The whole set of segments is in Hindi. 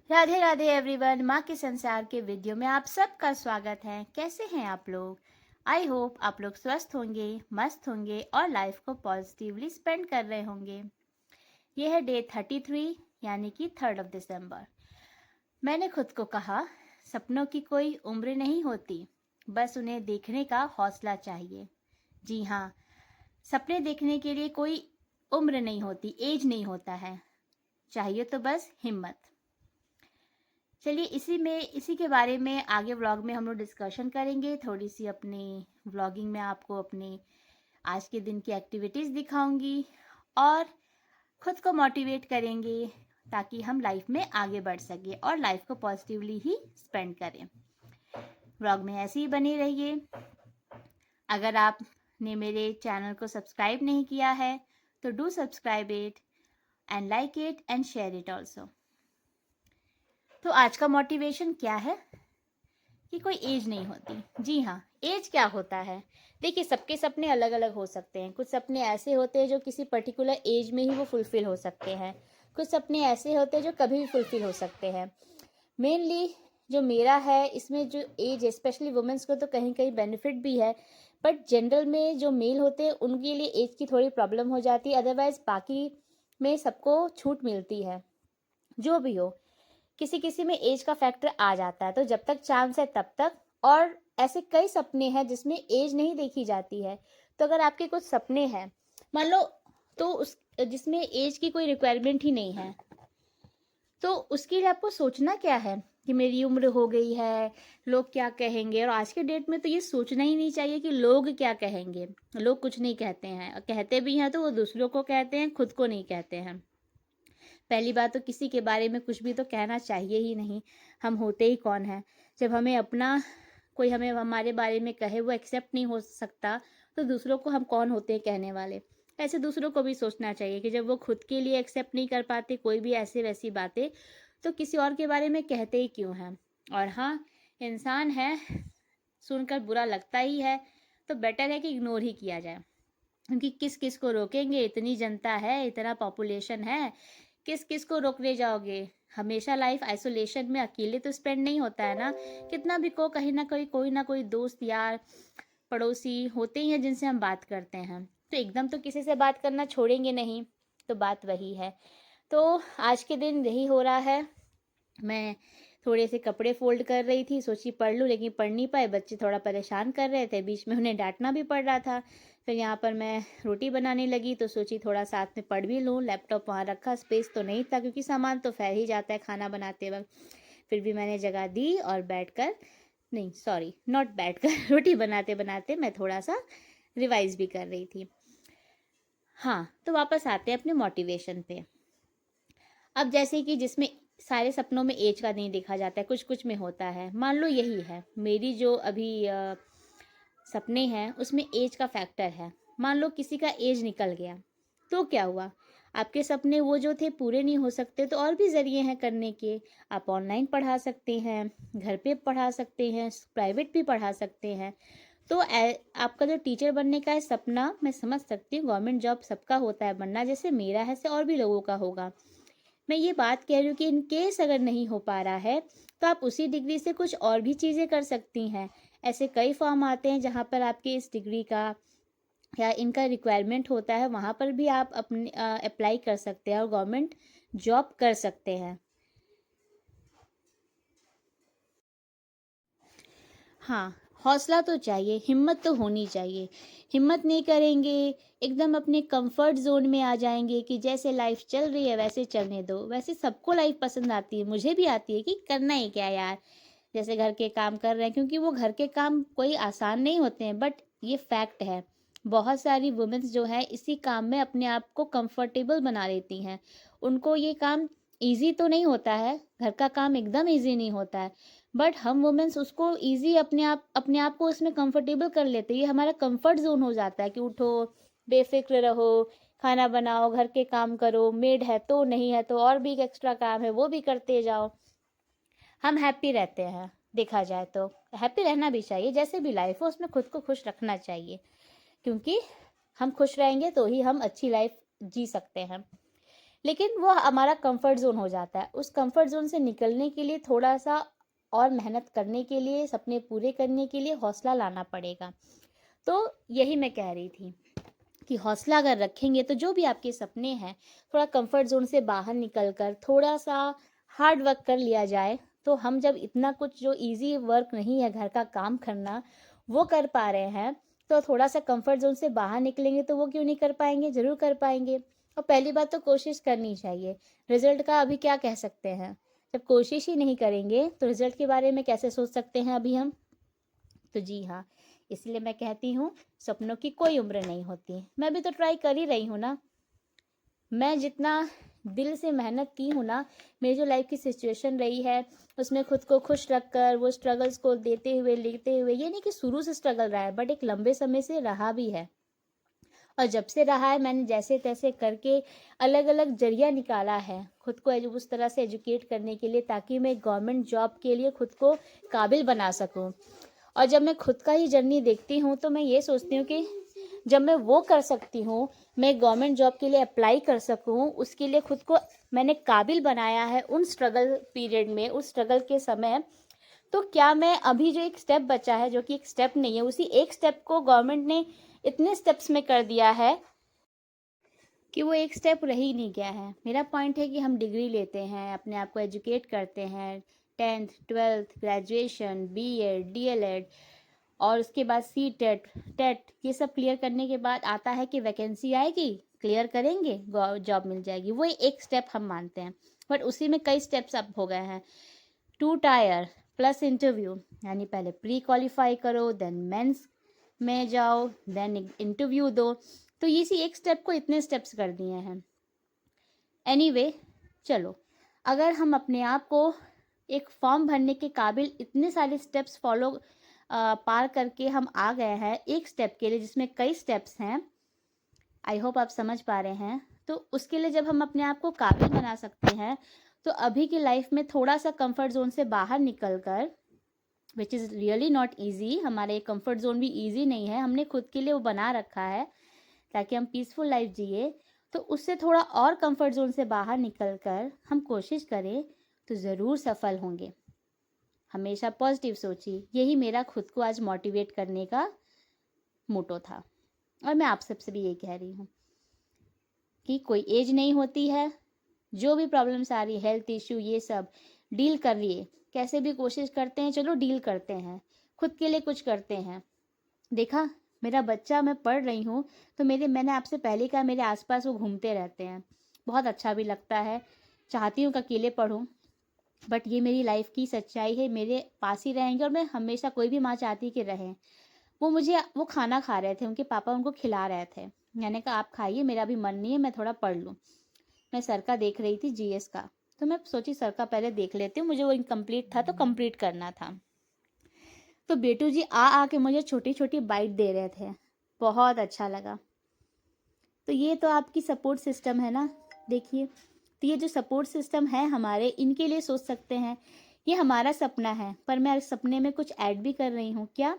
राधे राधे एवरीवन, माँ के संसार के वीडियो में आप सबका स्वागत है। कैसे हैं आप लोग? आई होप आप लोग स्वस्थ होंगे, मस्त होंगे और लाइफ को पॉजिटिवली स्पेंड कर रहे होंगे। ये है डे 33 यानी कि 3 दिसंबर। मैंने खुद को कहा, सपनों की कोई उम्र नहीं होती, बस उन्हें देखने का हौसला चाहिए। जी हाँ, सपने देखने के लिए कोई उम्र नहीं होती, एज नहीं होता है, चाहिए तो बस हिम्मत। चलिए इसी के बारे में आगे व्लॉग में हम लोग डिस्कशन करेंगे। थोड़ी सी अपनी व्लॉगिंग में आपको अपने आज के दिन की एक्टिविटीज़ दिखाऊंगी और खुद को मोटिवेट करेंगे ताकि हम लाइफ में आगे बढ़ सके और लाइफ को पॉजिटिवली ही स्पेंड करें। व्लॉग में ऐसे ही बने रहिए। अगर आपने मेरे चैनल को सब्सक्राइब नहीं किया है तो do subscribe it and like it and share it also. तो आज का मोटिवेशन क्या है कि कोई एज नहीं होती। जी हाँ, एज क्या होता है? देखिए, सबके सपने अलग अलग हो सकते हैं। कुछ सपने ऐसे होते हैं जो किसी पर्टिकुलर एज में ही वो फुलफिल हो सकते हैं। कुछ सपने ऐसे होते हैं जो कभी भी फुलफिल हो सकते हैं। मेनली जो मेरा है, इसमें जो एज है, स्पेशली वुमेंस को तो कहीं कहीं बेनिफिट भी है, बट जनरल में जो मेल होते हैं उनके लिए एज की थोड़ी प्रॉब्लम हो जाती है। अदरवाइज बाकी में सबको छूट मिलती है। जो भी हो, किसी किसी में एज का फैक्टर आ जाता है, तो जब तक चांस है तब तक। और ऐसे कई सपने हैं जिसमें एज नहीं देखी जाती है। तो अगर आपके कुछ सपने हैं, मान लो, तो उस जिसमें एज की कोई रिक्वायरमेंट ही नहीं है, तो उसके लिए आपको सोचना क्या है कि मेरी उम्र हो गई है, लोग क्या कहेंगे। और आज के डेट में तो ये सोचना ही नहीं चाहिए कि लोग क्या कहेंगे। लोग कुछ नहीं कहते हैं, कहते भी हैं तो वो दूसरों को कहते हैं, खुद को नहीं कहते हैं। पहली बात तो किसी के बारे में कुछ भी तो कहना चाहिए ही नहीं। हम होते ही कौन हैं? जब हमें अपना कोई हमें हमारे बारे में कहे वो एक्सेप्ट नहीं हो सकता, तो दूसरों को हम कौन होते हैं कहने वाले। ऐसे दूसरों को भी सोचना चाहिए कि जब वो खुद के लिए एक्सेप्ट नहीं कर पाते कोई भी ऐसे वैसी बातें, तो किसी और के बारे में कहते ही क्यों हैं। और हाँ, इंसान है, सुनकर बुरा लगता ही है, तो बेटर है कि इग्नोर ही किया जाए। क्योंकि किस किस को रोकेंगे? इतनी जनता है, इतना पॉपुलेशन है, किस किस को रोकने जाओगे? हमेशा लाइफ आइसोलेशन में अकेले तो स्पेंड नहीं होता है ना। कितना भी को कहीं ना कोई ना कोई दोस्त यार पड़ोसी होते ही हैं जिनसे हम बात करते हैं। तो एकदम तो किसी से बात करना छोड़ेंगे नहीं। तो बात वही है। तो आज के दिन यही हो रहा है। मैं थोड़े से कपड़े फोल्ड कर रही थी, सोची पढ़ लूँ, लेकिन पढ़ नहीं पाए। बच्चे थोड़ा परेशान कर रहे थे, बीच में उन्हें डांटना भी पड़ रहा था। फिर यहाँ पर मैं रोटी बनाने लगी तो सोची थोड़ा साथ में पढ़ भी लूँ। लैपटॉप वहाँ रखा, स्पेस तो नहीं था क्योंकि सामान तो फैल ही जाता है खाना बनाते वक्त। फिर भी मैंने जगह दी और बैठकर, नहीं सॉरी नॉट बैठकर, रोटी बनाते बनाते मैं थोड़ा सा रिवाइज भी कर रही थी। हाँ, तो वापस आते हैं अपने मोटिवेशन पे। अब जैसे कि जिसमें सारे सपनों में एज का नहीं देखा जाता है, कुछ कुछ में होता है। मान लो यही है मेरी जो अभी सपने हैं, उसमें एज का फैक्टर है। मान लो किसी का एज निकल गया तो क्या हुआ? आपके सपने वो जो थे पूरे नहीं हो सकते, तो और भी ज़रिए हैं करने के। आप ऑनलाइन पढ़ा सकते हैं, घर पे पढ़ा सकते हैं, प्राइवेट भी पढ़ा सकते हैं। तो आपका जो टीचर बनने का है सपना, मैं समझ सकती हूँ, गवर्नमेंट जॉब सबका होता है बनना, जैसे मेरा है से और भी लोगों का होगा। मैं ये बात कह रही हूँ कि इन केस अगर नहीं हो पा रहा है तो आप उसी डिग्री से कुछ और भी चीज़ें कर सकती हैं। ऐसे कई फॉर्म आते हैं जहाँ पर आपके इस डिग्री का या इनका रिक्वायरमेंट होता है, वहाँ पर भी आप अपने अप्लाई कर सकते हैं और गवर्नमेंट जॉब कर सकते हैं। हाँ, हौसला तो चाहिए, हिम्मत तो होनी चाहिए। हिम्मत नहीं करेंगे, एकदम अपने कंफर्ट जोन में आ जाएंगे कि जैसे लाइफ चल रही है वैसे चलने दो। वैसे सबको लाइफ पसंद आती है, मुझे भी आती है कि करना ही क्या यार, जैसे घर के काम कर रहे हैं, क्योंकि वो घर के काम कोई आसान नहीं होते हैं, बट ये फैक्ट है। बहुत सारी वुमेन्स जो है इसी काम में अपने आप को कंफर्टेबल बना लेती हैं। उनको ये काम ईज़ी तो नहीं होता है, घर का काम एकदम ईज़ी नहीं होता है, बट हम वुमेन्स उसको ईज़ी अपने आप को उसमें कंफर्टेबल कर लेते हैं। ये हमारा कंफर्ट ज़ोन हो जाता है कि उठो, बेफ़िक्र रहो, खाना बनाओ, घर के काम करो, मेड है तो, नहीं है तो और भी एक्स्ट्रा काम है वो भी करते जाओ। हम हैप्पी रहते हैं, देखा जाए तो। हैप्पी रहना भी चाहिए, जैसे भी लाइफ़ हो उसमें खुद को खुश रखना चाहिए, क्योंकि हम खुश रहेंगे तो ही हम अच्छी लाइफ जी सकते हैं। लेकिन वो हमारा कंफर्ट ज़ोन हो जाता है। उस कंफर्ट ज़ोन से निकलने के लिए थोड़ा-सा और मेहनत करने के लिए, सपने पूरे करने के लिए हौसला लाना पड़ेगा। तो यही मैं कह रही थी कि हौसला अगर रखेंगे तो जो भी आपके सपने हैं, थोड़ा कंफर्ट ज़ोन से बाहर निकल कर थोड़ा-सा हार्ड वर्क कर लिया जाए, तो हम जब इतना कुछ जो ईज़ी वर्क नहीं है घर का काम करना, वो कर पा रहे हैं, तो थोड़ा-सा कंफर्ट ज़ोन से बाहर निकलेंगे तो वो क्यों नहीं कर पाएँगे? ज़रूर कर पाएँगे। और पहली बात तो कोशिश करनी चाहिए। रिज़ल्ट का अभी क्या कह सकते हैं? जब कोशिश ही नहीं करेंगे, तो रिज़ल्ट के बारे में कैसे सोच सकते हैं अभी हम? तो जी हाँ, इसलिए मैं कहती हूँ सपनों की कोई उम्र नहीं होती। मैं भी तो ट्राई कर ही रही हूँ ना। मैं जितना दिल से मेहनत की हूँ ना, मेरी जो लाइफ की सिचुएशन रही है उसमें खुद को खुश रख कर वो स्ट्रगल्स को देते हुए लेते हुए, ये नहीं कि शुरू से स्ट्रगल रहा है, बट एक लंबे समय से रहा भी है। और जब से रहा है मैंने जैसे तैसे करके अलग अलग जरिया निकाला है खुद को उस तरह से एजुकेट करने के लिए, ताकि मैं गवर्नमेंट जॉब के लिए खुद को काबिल बना सकूं। और जब मैं खुद का ही जर्नी देखती हूँ तो मैं ये सोचती हूँ कि जब मैं वो कर सकती हूँ, मैं गवर्नमेंट जॉब के लिए अप्लाई कर सकूँ, उसके लिए खुद को मैंने काबिल बनाया है उन स्ट्रगल पीरियड में, उस स्ट्रगल के समय, तो क्या मैं अभी जो एक स्टेप बचा है, जो कि एक स्टेप नहीं है, उसी एक स्टेप को गवर्नमेंट ने इतने स्टेप्स में कर दिया है कि वो एक स्टेप रह ही नहीं गया है। मेरा पॉइंट है कि हम डिग्री लेते हैं, अपने आप को एजुकेट करते हैं, 10th 12th graduation, BEd, DElEd, और उसके बाद सी टेट, टेट, ये सब क्लियर करने के बाद आता है कि वैकेंसी आएगी, क्लियर करेंगे, जॉब मिल जाएगी। वो एक स्टेप हम मानते हैं, बट उसी में कई स्टेप्स अब हो गए हैं। 2 टायर प्लस इंटरव्यू, यानी पहले प्री क्वालिफाई करो, देन मेंस में जाओ, देन इंटरव्यू दो। तो ये सी एक स्टेप को इतने स्टेप्स कर दिए हैं। एनीवे, चलो, अगर हम अपने आप को एक फॉर्म भरने के काबिल इतने सारे स्टेप्स पार करके हम आ गए हैं एक स्टेप के लिए जिसमें कई स्टेप्स हैं, आई होप आप समझ पा रहे हैं, तो उसके लिए जब हम अपने आप को काबिल बना सकते हैं, तो अभी की लाइफ में थोड़ा सा कंफर्ट जोन से बाहर निकल कर, which is really not easy, हमारे कंफर्ट जोन भी ईजी नहीं है, हमने खुद के लिए वो बना रखा है ताकि हम पीसफुल लाइफ जिए, तो उससे थोड़ा और कंफर्ट जोन से बाहर निकल कर हम कोशिश करें तो ज़रूर सफल होंगे। हमेशा पॉजिटिव सोचिए, यही मेरा खुद को आज मोटिवेट करने का मोटो था। और मैं आप सबसे भी यही कह रही हूँ कि कोई एज नहीं होती है, जो भी प्रॉब्लम्स आ रही है, हेल्थ इश्यू, ये सब डील करिए, कैसे भी कोशिश करते हैं, चलो डील करते हैं, खुद के लिए कुछ करते हैं। देखा, मेरा बच्चा, मैं पढ़ रही हूँ तो मैंने आपसे पहले कहा, मेरे आसपास वो घूमते रहते हैं, बहुत अच्छा भी लगता है, चाहती हूँ कि अकेले पढूं, बट ये मेरी लाइफ की सच्चाई है, मेरे पास ही रहेंगे और मैं हमेशा, कोई भी माँ चाहती है कि रहें। वो खाना खा रहे थे, उनके पापा उनको खिला रहे थे, मैंने कहा आप खाइए, मेरा भी मन नहीं है, मैं थोड़ा पढ़ लूँ। मैं सर का देख रही थी, जीएस का, तो मैं सोची सर का पहले देख लेती हूँ, मुझे वो इनकम्प्लीट था तो कंप्लीट करना था। तो बेटू जी आके मुझे छोटी छोटी बाइट दे रहे थे, बहुत अच्छा लगा। तो ये तो आपकी सपोर्ट सिस्टम है ना, देखिए, तो ये जो सपोर्ट सिस्टम है हमारे, इनके लिए सोच सकते हैं। ये हमारा सपना है, पर मैं सपने में कुछ ऐड भी कर रही हूँ, क्या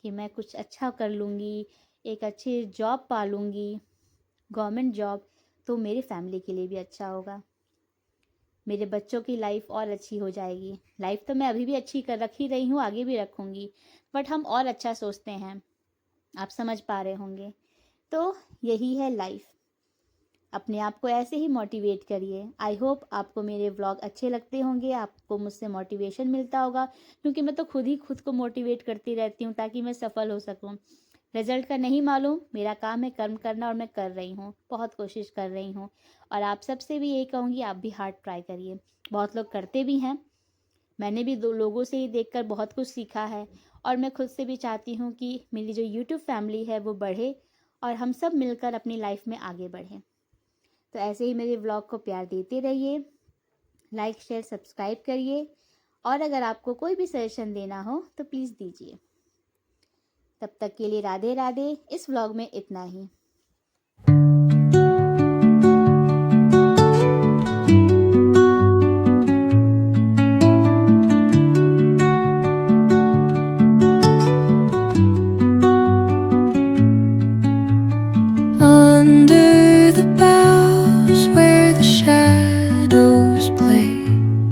कि मैं कुछ अच्छा कर लूँगी, एक अच्छी जॉब पा लूँगी, गवर्नमेंट जॉब, तो मेरी फैमिली के लिए भी अच्छा होगा, मेरे बच्चों की लाइफ और अच्छी हो जाएगी। लाइफ तो मैं अभी भी अच्छी कर रख ही रही हूँ, आगे भी रखूँगी, बट हम और अच्छा सोचते हैं, आप समझ पा रहे होंगे। तो यही है लाइफ, अपने आप को ऐसे ही मोटिवेट करिए। आई होप आपको मेरे व्लॉग अच्छे लगते होंगे, आपको मुझसे मोटिवेशन मिलता होगा, क्योंकि मैं तो खुद ही खुद को मोटिवेट करती रहती हूँ ताकि मैं सफल हो सकूँ। रिजल्ट का नहीं मालूम, मेरा काम है कर्म करना, और मैं कर रही हूँ, बहुत कोशिश कर रही हूँ। और आप सबसे भी यही कहूँगी, आप भी हार्ड ट्राई करिए, बहुत लोग करते भी हैं, मैंने भी दो लोगों से ही देखकर बहुत कुछ सीखा है, और मैं खुद से भी चाहती हूँ कि मेरी जो यूट्यूब फैमिली है वो बढ़े, और हम सब मिलकर अपनी लाइफ में आगे बढ़ें। तो ऐसे ही मेरे व्लॉग को प्यार देते रहिए, लाइक शेयर सब्सक्राइब करिए, और अगर आपको कोई भी सजेशन देना हो तो प्लीज़ दीजिए। तब तक के लिए राधे राधे। इस व्लॉग में इतना ही।